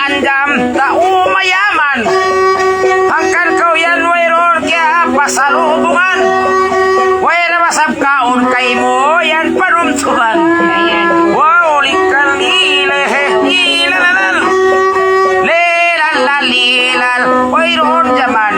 Anjam, tao mayaman. Hangkan kau yan wayron kaya pasalubungan. Wayra masab kaon kay mo yan panumtuman. Wow, likal ilalal. Lilal, wayron jaman.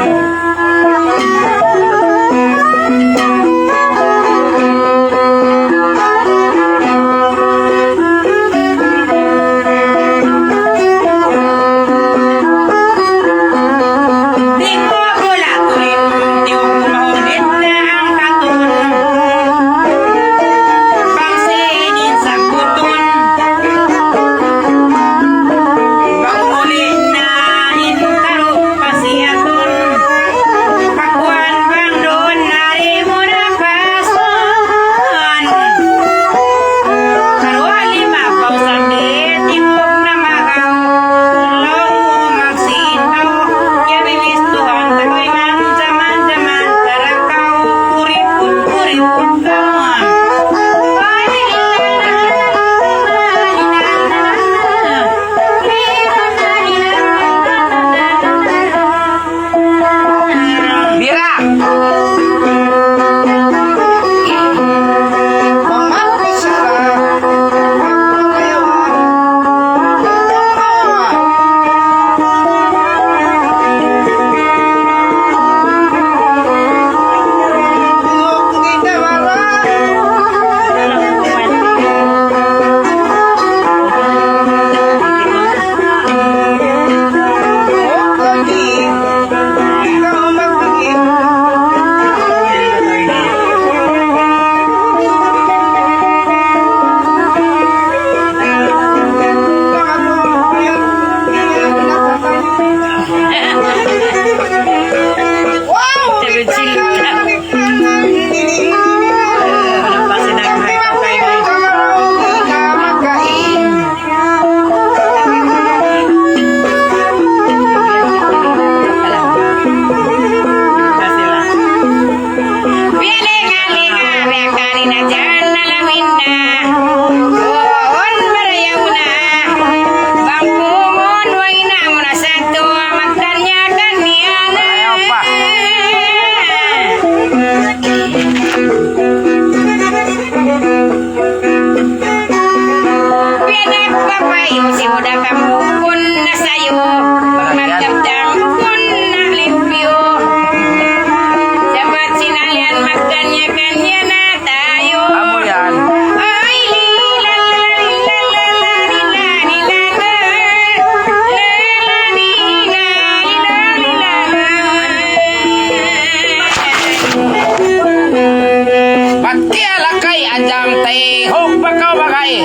Anjam tay hok bakaw bagay.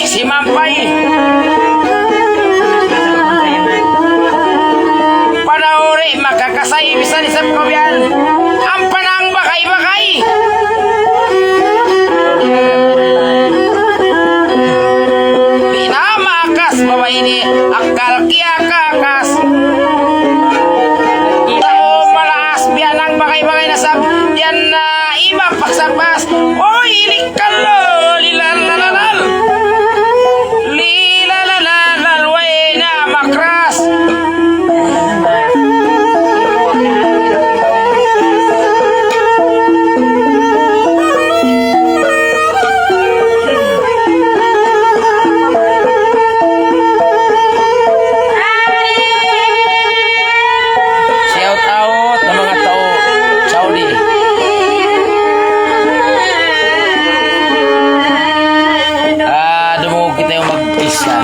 si Mampay. Panauri makakasay bisan isang kawian. Ang panang bakay-bakay. Di na makas babae ini akal kia kakas. Tao malaas biyan ang bakay-bakay na sab. Yan na iba pagsabas. Oy, ilikal lo. Lilalalal. Lilalalal. Way na makras. Shout out ng mga tao Saudi. Dumugog kita yung mag-isa.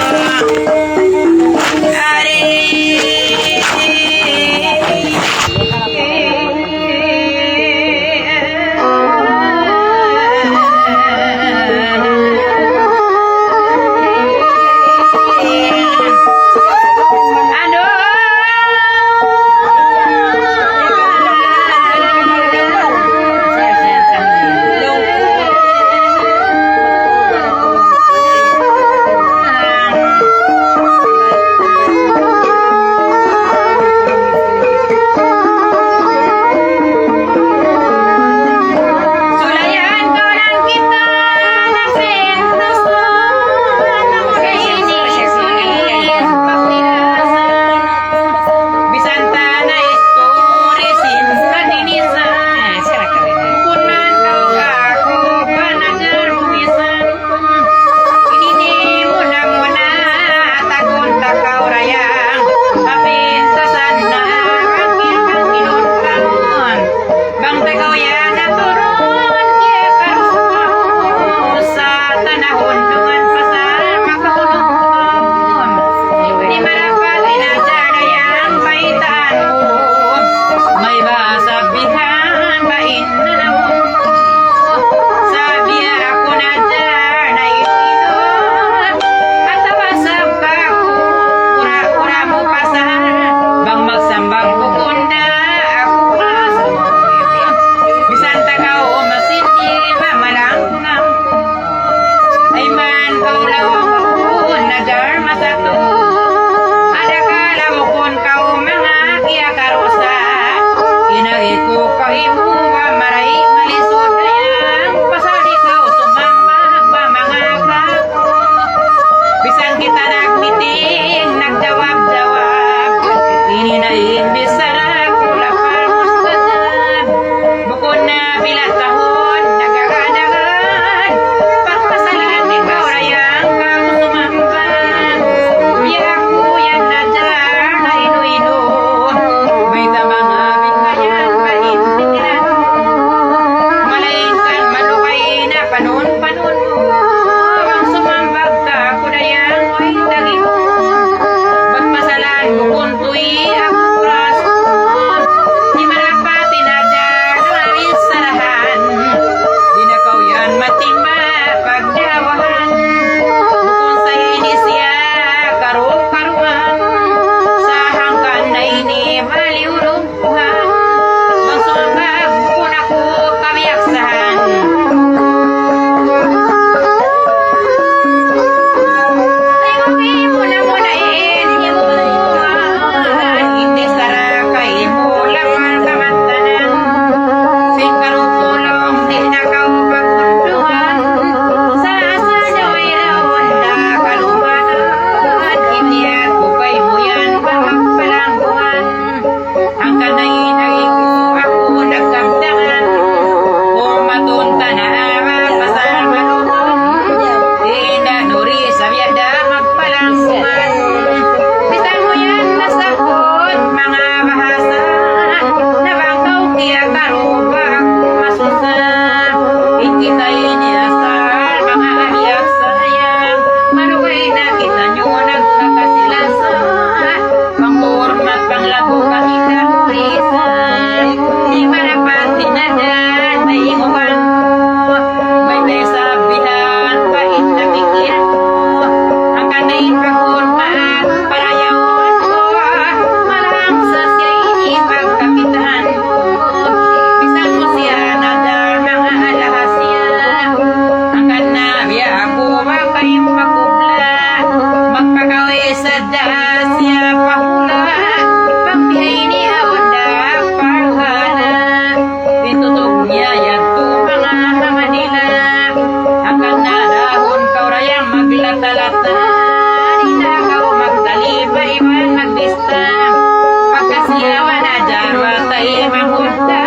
siya Najar watay mamunta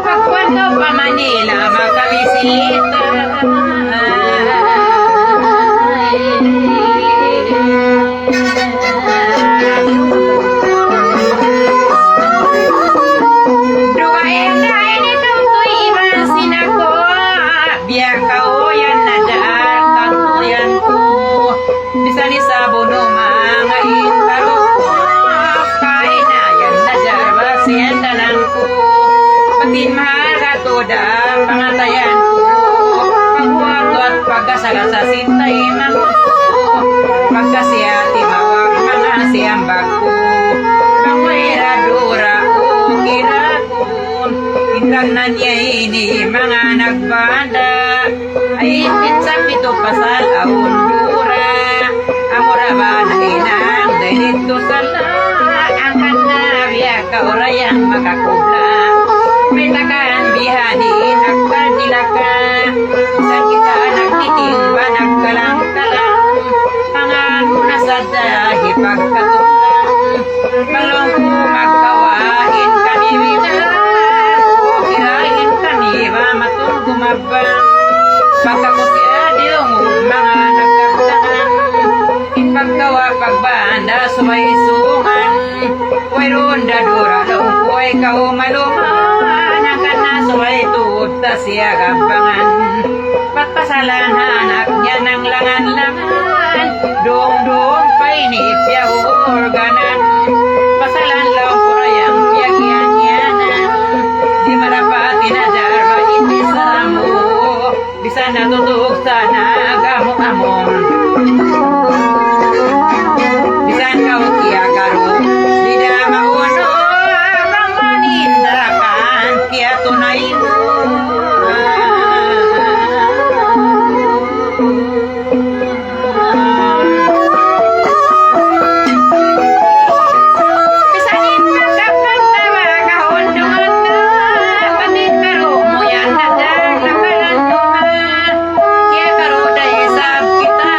pagkwento pa Manila makabisita. Dugain na initong tuiban sinako biya kauyan Najar kantuyan ko bisan sa buno mga intaro kain na yan Najar basiyan tanan ko patin mahal katoda pangatayan ko pagwato at pagkasagasa sintay mo pagkasiyati mawag mga siyambag ko pangwiradura o kirakon intang na niya ini mga nagbanda ay sa pito pasal aundura amora ba na inang dahito sa ang kanabya kaurayang makakubla may takaan bihanin akal nilaka sa kita nagtiting ba nagkalang-kalang mga nasadya hipagkatulang balong ko magkawain kami winan o kirain kami ba matong gumabang pagkakusya dilong mga nagkagtaan ipagkawa pagbanda sumaysungan kuway ronda dura long kuway kaumaluman ang kanasway tuod ta siya gampangan patpasalanhan at niya ng langan-langan dong-dong painip ya organan pasalan lang kurayang piyagyan-yanan di marapati na jarba iti sa mo bisa natutug sana agamo-amon bisan kau tiagaro di damauno abang manindakan kia tunay mo bisanin magkapag tawa kahon dungan panin karo mo yan Najar nakalantungan kia karo day sab kita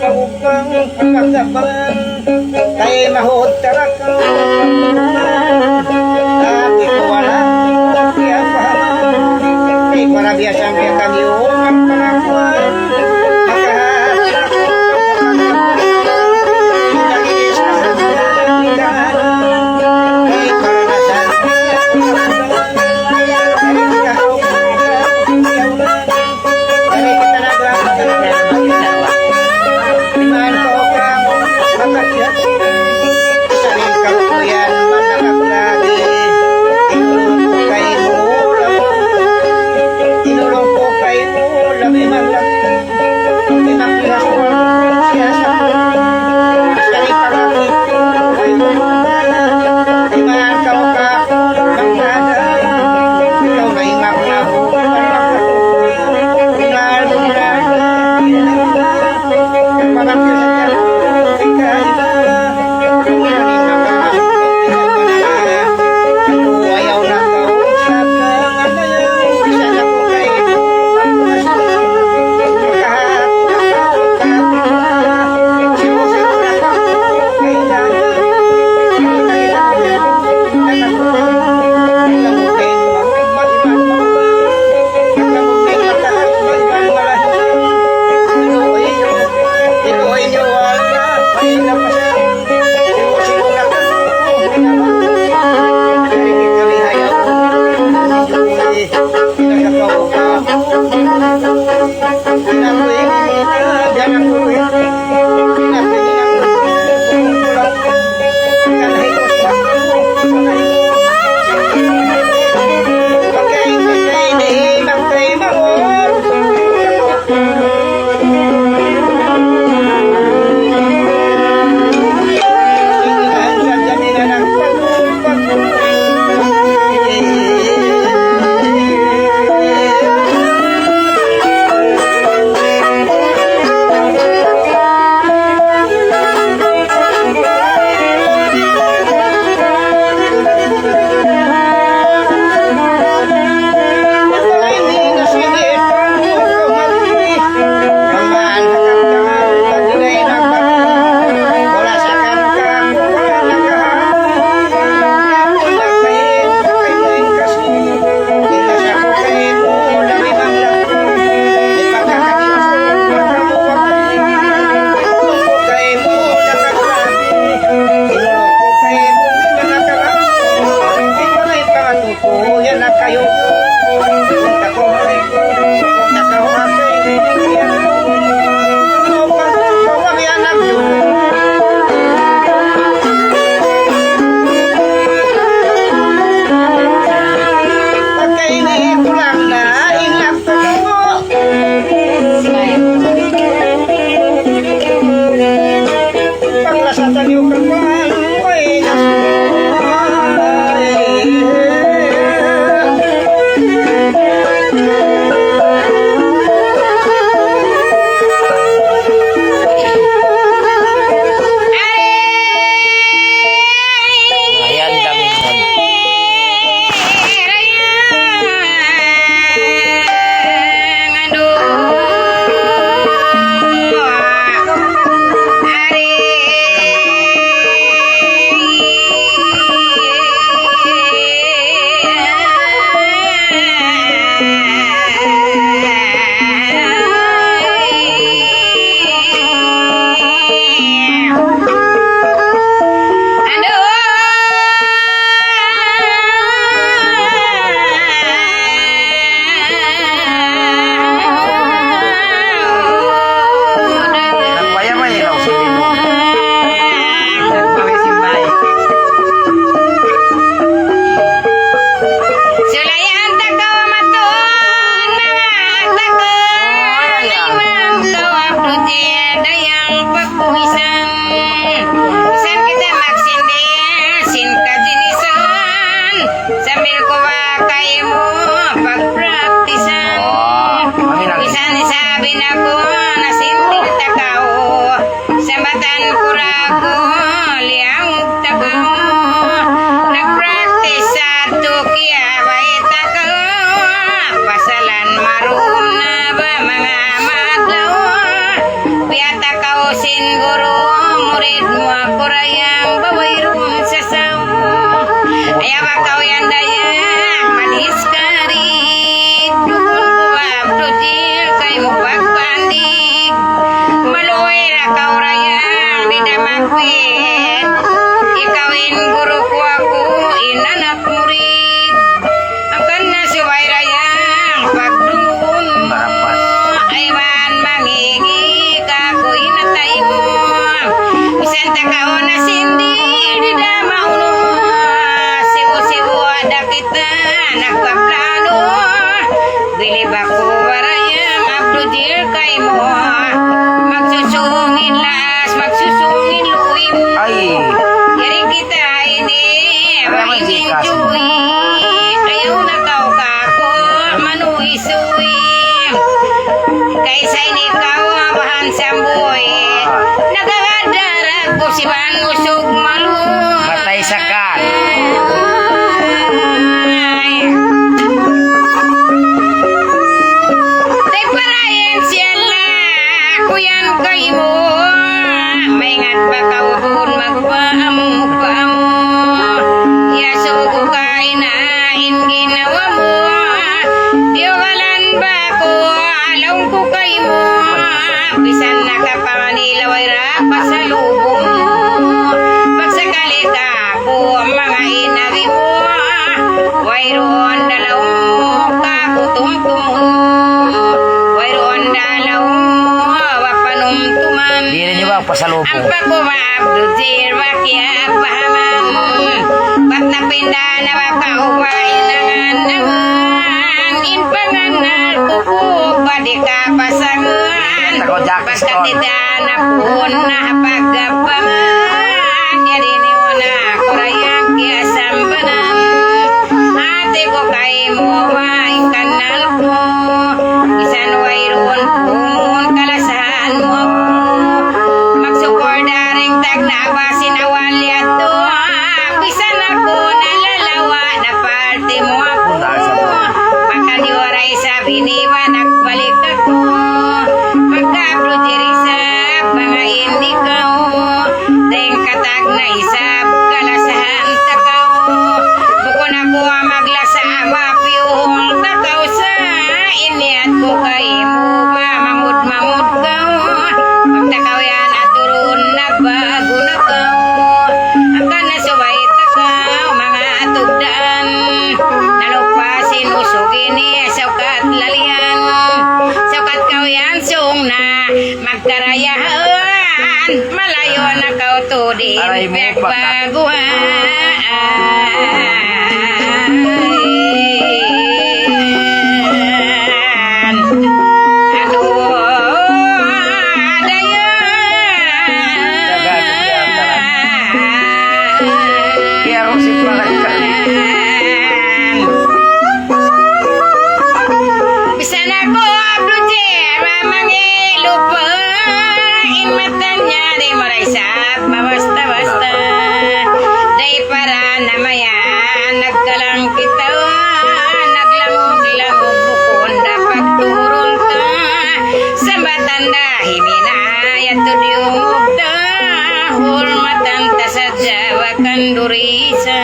Upang Manggabbang kay mahod tarak tapi ko wala kaya pa kay para biasa biya kami umang panakuan makahasak kay para nasan dari kita naglaman saling kapuyan manakap lagi inulong ko kay mo lami man lang pinapilas ko siya sa saling pangakit iman ka mo ka magkada ikaw na ingap na Abdujir dayang pagpuhisan. Bisan kita magsindi, sin kajinisan. Sambil ko ba kayo mo pagpraktisan. Bisan sabi na ko na sinting takaw. Sambatan kurago, liang takaw. Nagpraktis sa tukia, bait takaw. Pasalan maroon na ba mga madlaw. Piyata ka o guru, murid mo ako rayang bawayrong sasaw. Ayaw ka o yan dayang manis ka rin. Dukon ko ba Abdujir kay mo pagpandig. Maluoy ra ka o rayang di damagpit. Ikawin guru ko ako inanak murid. Ang kana subay rayang pagdungon mo. Aywan mangingi kako inatay mo. Bisan takaw na sindi di damaw no. Siwo-siwo ada kita nagpaplano. Bilib ako warayang Abdujir kay mo. Magsusungin las, magsusungin luim. Ay. Yari kita ini maingin cuy. Ayaw na kau kako manuhi suwim. Kay saini kau bahan samboy. Nagadarag ko si Ban Usog malu. Matay sakan. Tay parayan siya la. Kuyan kay mo. Maingat ba kau dun magpaamu. Yasugo kay na ginawa mo. Diyogalan ba ko alaw ko kay mo. Bisan nakapanganilaw ay rapat sa lubong mo. Pagsakali ka ko mga inagi mo. Wayroon dalaw mo kakutumtum mo. Wayroon dalaw mo wapanumtuman. Di rin nyo ba ang pasalubong? Ang pagkumabdujir makiya pahaman. Ba't napinda na makaubayin nangan. Inpanganar kuko padi ka pasangan. Basta tidak na pun na paggabangan. Yari ni wana kurayang kiasambanan. Ate ko kay mo waing kanal ko. Isan wayroon pumun kalasahan mo ko. Magsukor daring tag na basin awalyat to. Bisan ako nalalawa na parte mo ako. Baka di waray sabi ni nagbalik ako. Pagka-Abdujir isab, mga hindi kao. Dahil katag na isab, kalasahan takaw. Bukon ako maglasa, mapiyong takaw sa iniat ko kay mo ba, mamud-mamud kao. Pagtakaw yan at turun, nagbago na kao. Ang kanasubay takaw, mga tugdaan. Nalupasin usog ini, saukat lalian. Saukat kau yan sung na magkarayahan. Malayo na kau tudin, Aray mo, pagbaguhan. Ano Kaya ako si Palagkali. Bisan ako Abdujir mamangilupa. Inmatanya di maraysap mabasta-basta. Day para namayan nagkalang kita. Naglamog-lamog bukon na pagturol ka. Sambatan dahil minayat tudyong ta. Hurmatan ta sa Jawa kandurisa.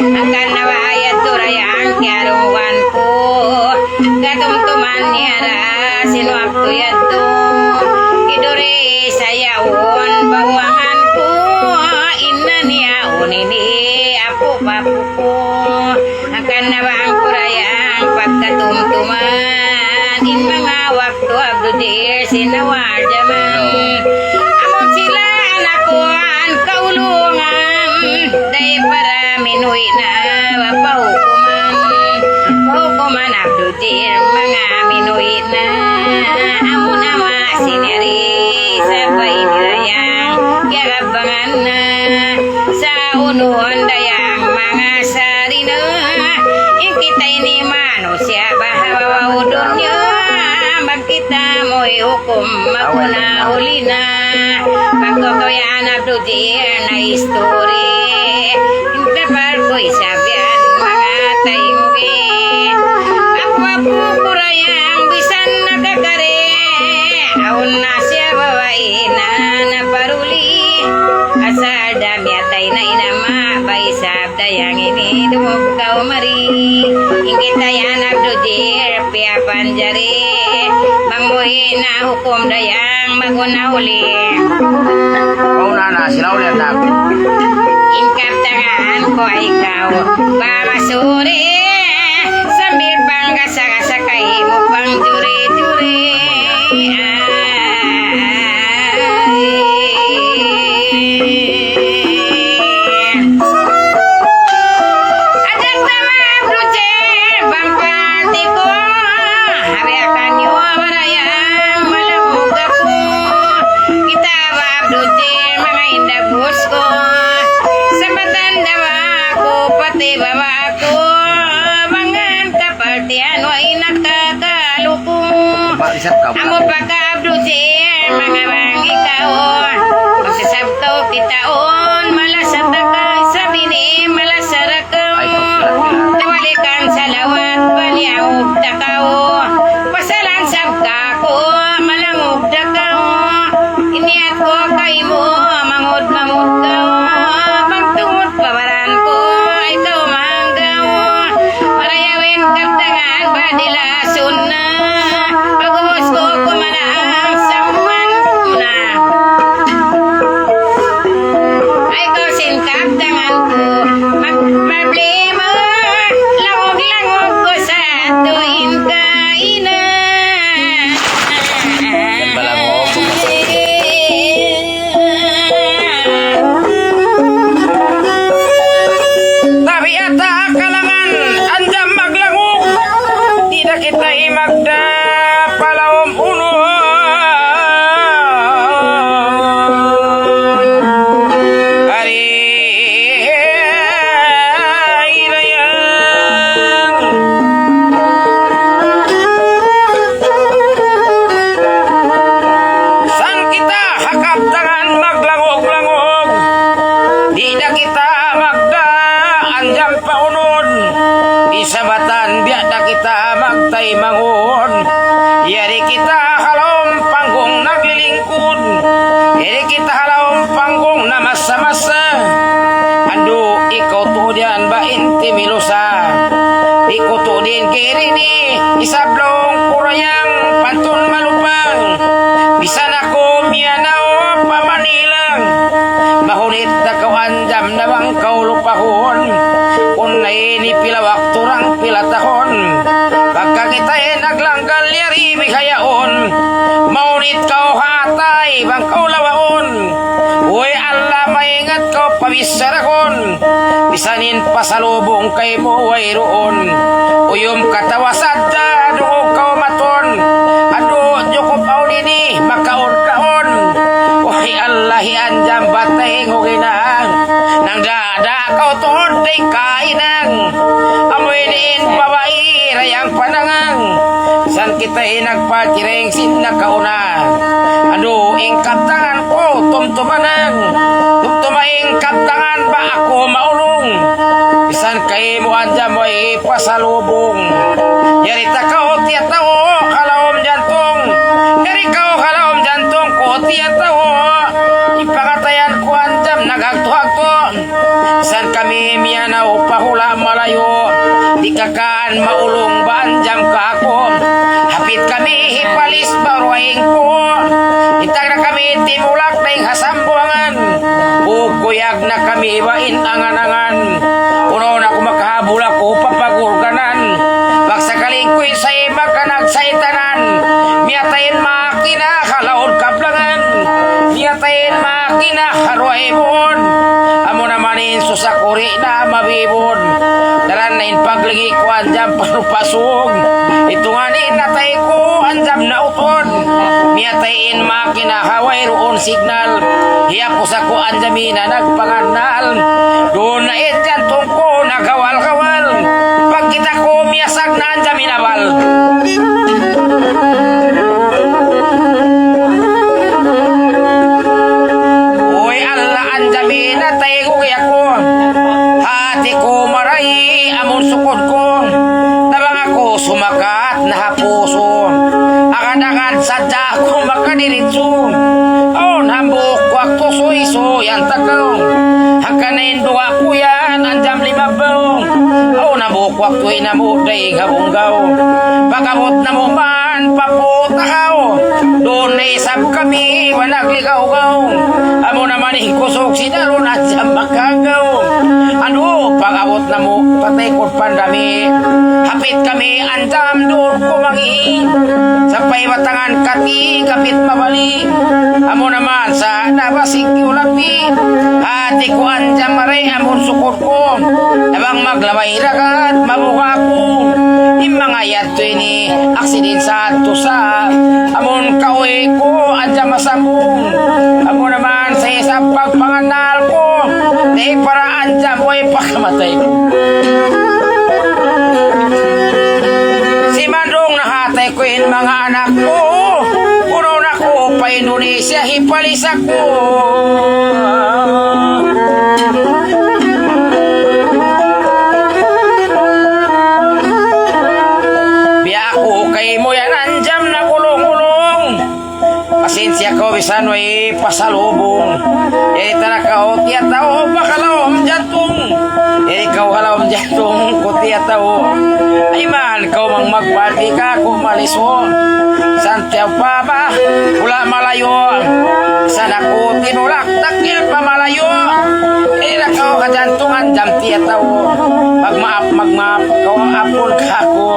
Ang kanawayat turayang kiarungan ko. Gatumtuman niara sinuap ko yato. Iduri sayaon bawangan ko. Ina niya unini apo papu ko. Ang kanawang kurayang pagkatumtuman. In mga waktu Abdujir sinawar jaman. Amon sila anakuan kaulungan. Day para minuy na wapahukuman. Pahukuman Abdujir mga minuy na. Amon ama sinyari ako na huli na. Pagkakayaan Abdujir na history. Hindi pa ko'y sabihan mga tayugi. Ako kurayang bisan nakakari. Aun na siya babae na naparuli. Asal dami atay na inama. Baisab dayang ini dumog kau mari. Ingkit tayan Abdujir pia panjari. Bangmuhin na hukum dayang maguna uli. Mauna na sila ulit na. Ingkap tangan ko ikaw bamasuri. Sambil pangkasa-kasa kay mo pang juri-juri. Ajak nama Abdujir bang panti ko. Hari akan nyawa marayang malamug ako. Kita ba Abdujir mga indabos ko. Sabatan dawa ako pati baba ako. Mangan kapaltian wa inakakaluko. Isap ka ba? Amo pagka Abdujir mga bang ikaw. Magsasabtaw kitaon malasat akay sabi ni malasara ka. Ay, pagkila. Tawalikan sa lawat baliyaw takaw. Pasalan sabka ko malangog takaw. Iniat ko kay mo mangod-mangod ka. Magtungod pabaran ko ikaw manggaw. Marayawin kaptangan badilason na. Pagubos ko kumanaang sa na. Ay ko sinkap tangan ko magproblema. Langog-langog ko sa tuwin kainan. Balangog. Tapi ata kalangan Anjam maglangog. Tidak kita imagda palawom uno. Hari rayang. San kita hakap tangan maglangog-langog. Tidak kita magda Anjam paunod. Isabatan biada kita magtay mangun. Yari kita halom panggung naglilingkod. Yari kita halom panggung na masa-masa. Ando ikaw to diyan ba inti milusa. Ikaw to din kiri ni isablong kurayang pantun malupang. Bisan ako miyanaw pamanilang. Mahunit na kau Anjam na bang kau lupahon. Unay ni pilawak turang pilatahon. Pagka kita'y naglanggal yari bihayaon. Maunit kau hatay bang kau lawaon. Uy Allah maingat kau pabisarahon. Bisanin pasalubong kay mo way roon. Uyom katawasad da dungog kau maton. Ado jukop au nini makaon-kaon. Uy Allah Anjam batay nguginang. Nang dada kau tuhod day kainang. Amoy diin babae rayang panangang. San kita'y nagpatireng sinakauna. Ano ingkap tangan ko tumtumanang. Tumtumaing kaptangan ba ako maulong. Bisan kay mo Anjam mo'y pasalubong. Yari takaw tiyataw kalawom jantong. Yari kaw kalawom jantong ko tiyataw. Ipangatayan ko Anjam nagagtuhagto. Bisan kami miyanaw pahula malayo. Di kakaan maulong ba Anjam ka ako. Hapit kami hipalis baruaing ko. Intag na kami timulak na yung hasambuangan. Bukuyag na kami ibain angan-angan. Uno na kumakahabol ako papagurganan. Pagsakaling ko'y say makanagsaitanan. Miyatayin makina halaon kablangan. Miyatayin makina haruaibon. Amo namanin susakuri na mabibon. Daran na in paglagi ko Anjam panupasog. Ito nga ni natay ko Anjam na utod. Miyatayin makina haway roon signal. Hiya ko sa ko Anjamina nagpanganal. Doon na jantong ko nagawal-kawal. Pag kita ko miyasag na Anjaminabal. makadiritso. Oh, nambuk waktu suy-suy ang tagaw. Hakanin dua kuyan, anjam lima baong. Oh, nambuk waktu inamuday gabunggaw. Pagabot na mo man, paputakaw. Doon na isap kami, wanagligaw-gaw. Amo naman kusog sinalon at siyang makagaw. Ano, pagabot na mo, patay ko pandami. Hapit kami, anjam doon kumangi. Sapay watangan kati, kapit mabali. Amo naman sa nabasing kiulapi. Hati ko anjam maray, amon sukot ko. Abang maglamay ragat, mabuka ko. Mga yato ini, aksidin sa tusa. Amon kawi ko, anjam masambong. Amo naman sa isang pagpanganal ko. Di para anjam, way pakamatay ko. Si Mandong nahatay ko yung mga anak ko. Puro na ko pa Indonesia, hipalis ako. Biya ko kay mo yan anjam na gulong-gulong. Pasensya ko bisan way pasalubong. Jadi tanakaw tiya tao bakalawam jantong. Jadi kau halawam jantong ko tiya tao. Ay man kau mang magpaldi ka kung maliso. Santiaw pa ba wala malayo. Sana ko tinulak takil pa malayo. Ila kau kajantungan jam tiya tao. Magmaap kau ang apon ka ko.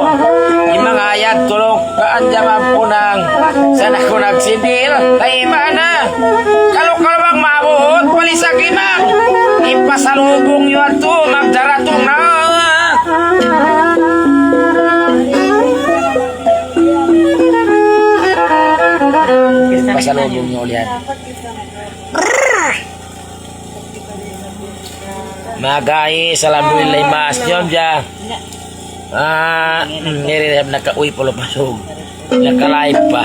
Yung mga ayat tulong kaanjam ampunang. Sana ko nagsidil ay mana. Kalau bang maabot palisak imang. Ipasalubong yun to magdaratong na. Pasalubong nyo ulit. Magay, alhamdulillah mas nyom ja. Nirihab na kauwi polo pasog. Nakalive pa.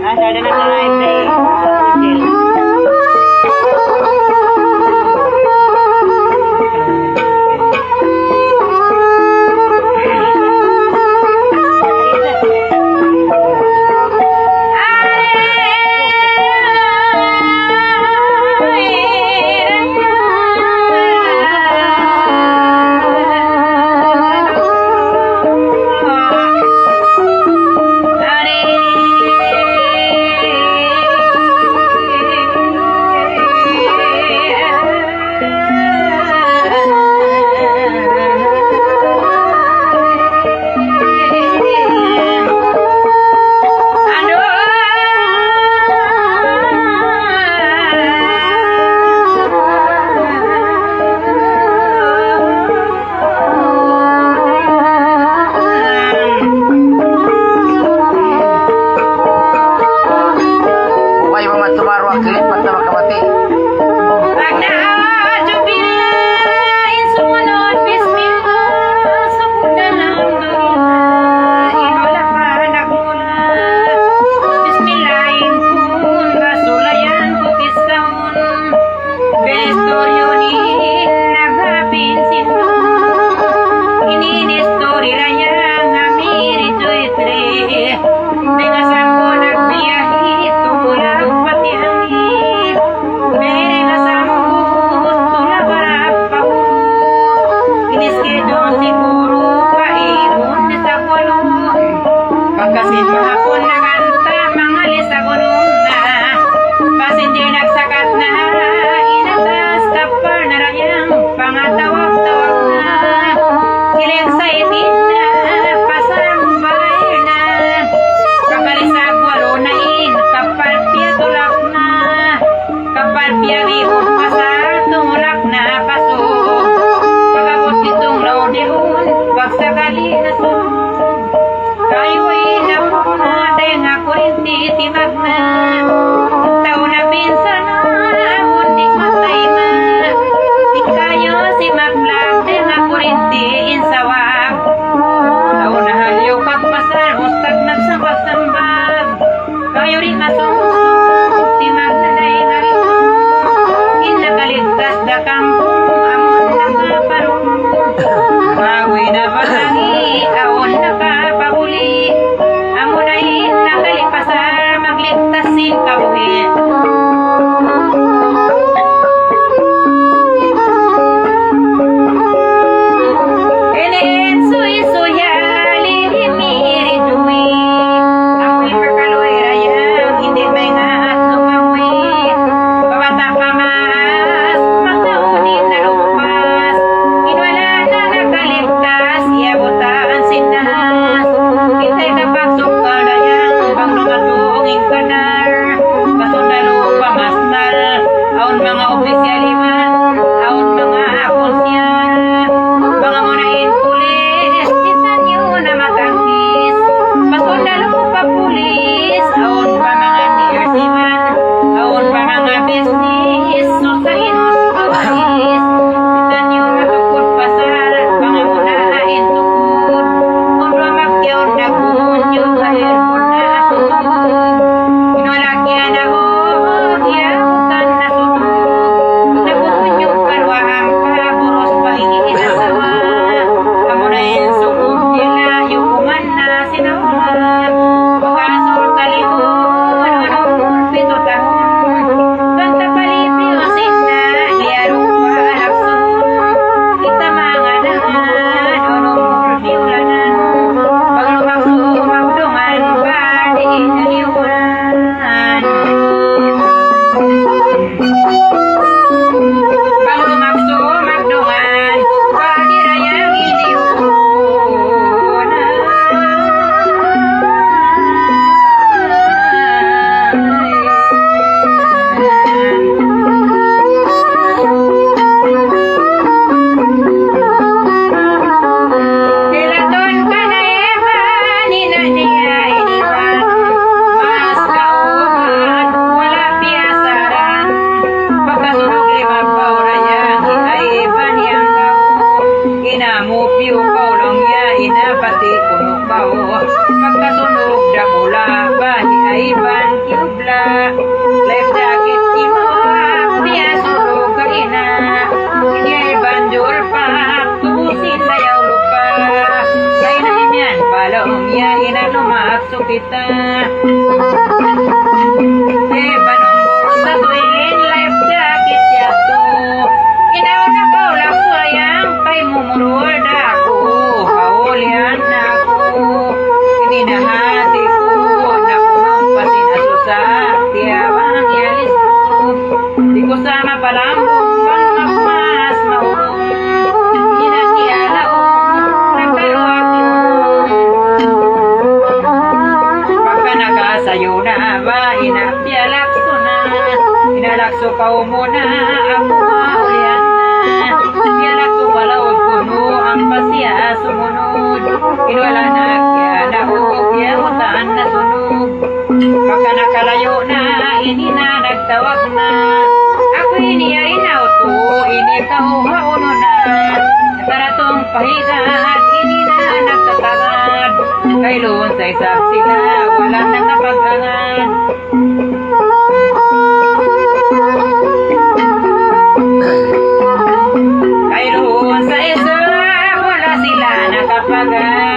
Ada na live day. Sakali na to, kayo'y napunan. tita. Banong sa tuwin, life jacket yato. Inauna ka ulang surayang kay mumurod ako. Haulian na ako. Ininahati ko na punong pasinasusa. Tiyawang yalis ko. Di ko sama palambong pang magmas maulong. Inatialaong nagkaluwag yun. Pagka nakasayo na ba, inapyalakso na. Inalakso ka muna, ako maulian na. Piyalakso palawag kuno, ang pasya sumunod. Inwala na kya na kya utaan na sunog. Pagka nakalayo na, ini na nagtawag na. Ako iniyarin na uto, ini kauhauno na. Nataratong pahigat, ini na nagtatagad. Kailoon sa isap sila, walang nakapagangan. Kailoon sa isap, wala sila nakapagangan.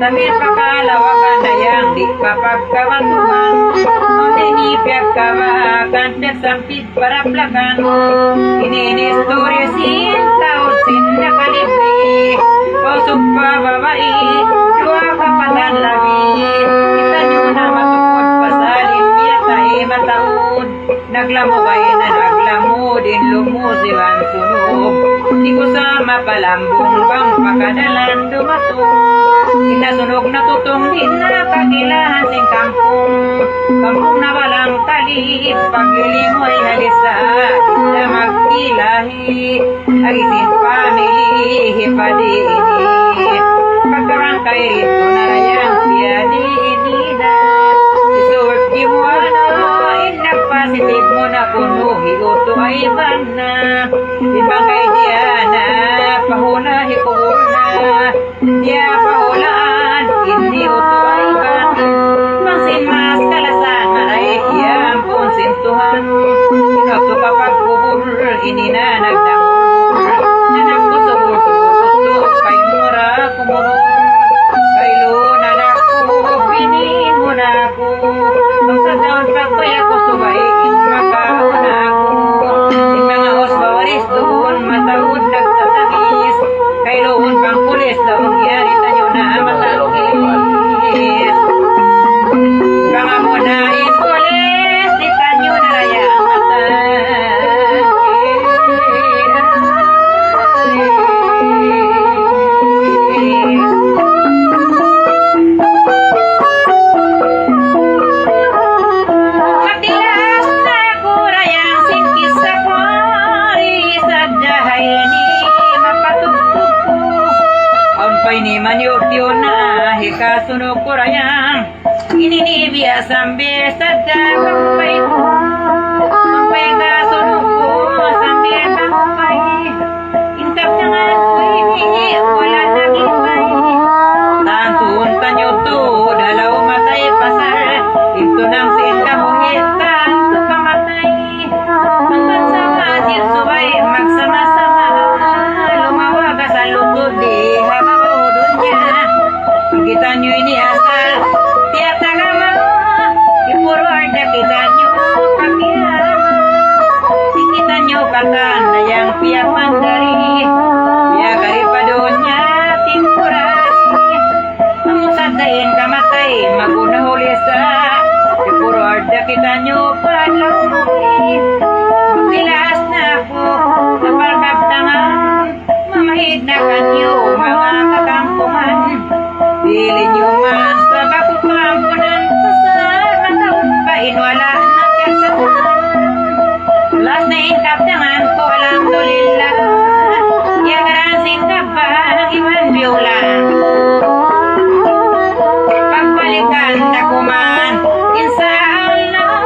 Sambil pakalawakan dayang di papagkawantuan o tinipyag kawakan sampit para plakan ininistorya sin taot sin nakalibri pausok pa babae dua kapatan labi kita nyo na matukod pasalin biya tayo mataod. Naglamukay na naglamod, inlumusiwan sunog. Di ko sa mapalambong bang pakadalan dumatog. Inasunog na tutong din na kagilahan sing kampong. Kampong na walang talip, paglilingoy halisa, na magkilahi. Agitin family, hipadi-ini. Pagkarangkay rito na rayang piyadi-ini na. Isort di mo ano, inagpositive mo na kuno, higoto ay bana. Ibang kay Diana, pahuna hikuna. Diya pahulaan, hindi uto ay bana. Mangsin mas kalasan, maray kiyam pun sintuhan. Inoto kapag kubur, ini na nagdamur. Nanak ko subur-subur, kay mura kumurur. Kailo nanak ko, pinin mo na ako. Nung sa daon pagpay ako subayin, makauna ako. Yung mga osbawaris doon, mataod nagtatangis. Kailoon pang pulis, daong yari tayo na matangis. Baka mo na pulis, di tayo na raya ang Matilas na kurayang singkis sa kwari sa dahay ni mapatugtog ko. Aun pa'y ni manyo-tiyo na hikasunog kurayang ininibiya sambil sa dagang pa'y ko. Ang pa'y kasunog ko sambil bangpay. Intap na nga ko'y wala naging pa'y. Tantuon tanyo to, dalaw matay pasar. Ito nang sinta mo hitan, ito kamatay. Ang bansawa, subay, magsama-sama. Lumawaga sa lungkod, di habang niya. Kita nyo iniasal, tiyata kama. Ipuro arda kita nyo, kakiyama. Kita nyo katan na yang piyak mandari. Piyak karipadon niya, timpurari. Sadayin kamatay, maguna huli sa ipuro arda kita nyo palawin. Magtilaas na ako sa palkaptangan, mamahid na kanyo mga kakampungan. Dili nyo man sa bako kampunan, pasar mataon pa inwala na kasanan. Last na inkaptangan ko alhamdulillah, yagaran singkapang iwan biola. Pagbalikan na kuman, inshallah.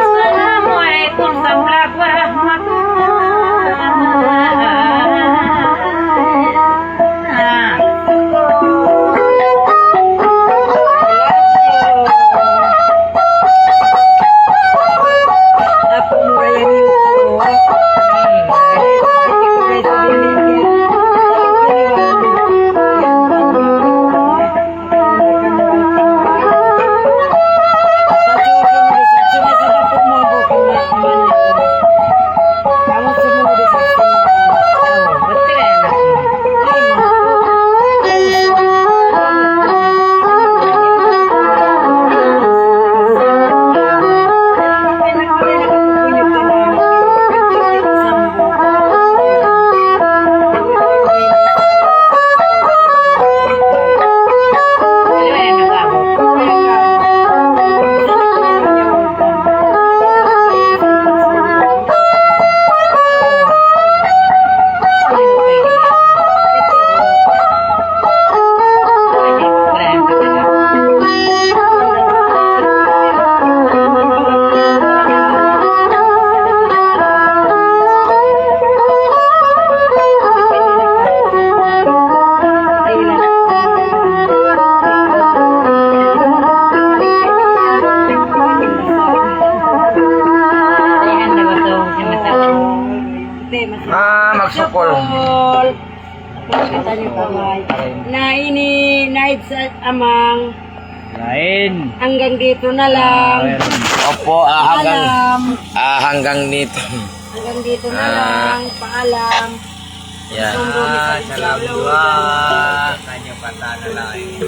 Assalamualaikum sa vlog Magsukol. Kita niyo kamay. Na ini night sa amang. Lain. Hanggang dito na lang. Opo, hanggang Paalam. hanggang dito. Hanggang dito na lang. Paalam. Yan. Salam dua. Kanyo patana lain.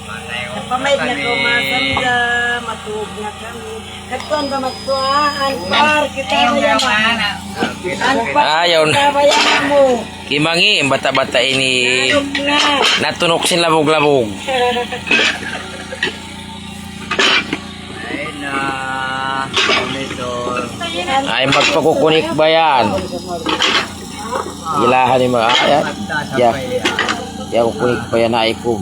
Manay Pamay na ko masanda, matug na kami. Katuan ba magtuaan, par, kita ba yan? Ayaw na. Kita ba yan mo? Kimangi, bata-bata ini. Tulog na. Natunok sin labog-labog. Ayun na. Ito. Ay magpakukunik ba yan? Ilahan ni mga ayan. Ya kukunik pa yan na ikum.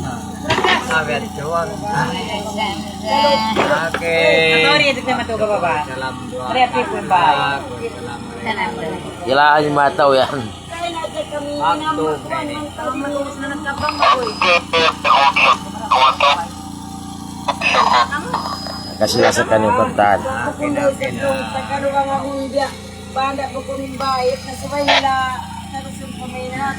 Abet doang. Oke. Sorry, ito na matuga ba ba? Salam doa. Happy goodbye. Ilahan ni mataw yan. Waktu kayaknya. Kasi nasa kanyang pantaan. Panda po kung bayit na sabay nila sa lusong kamay na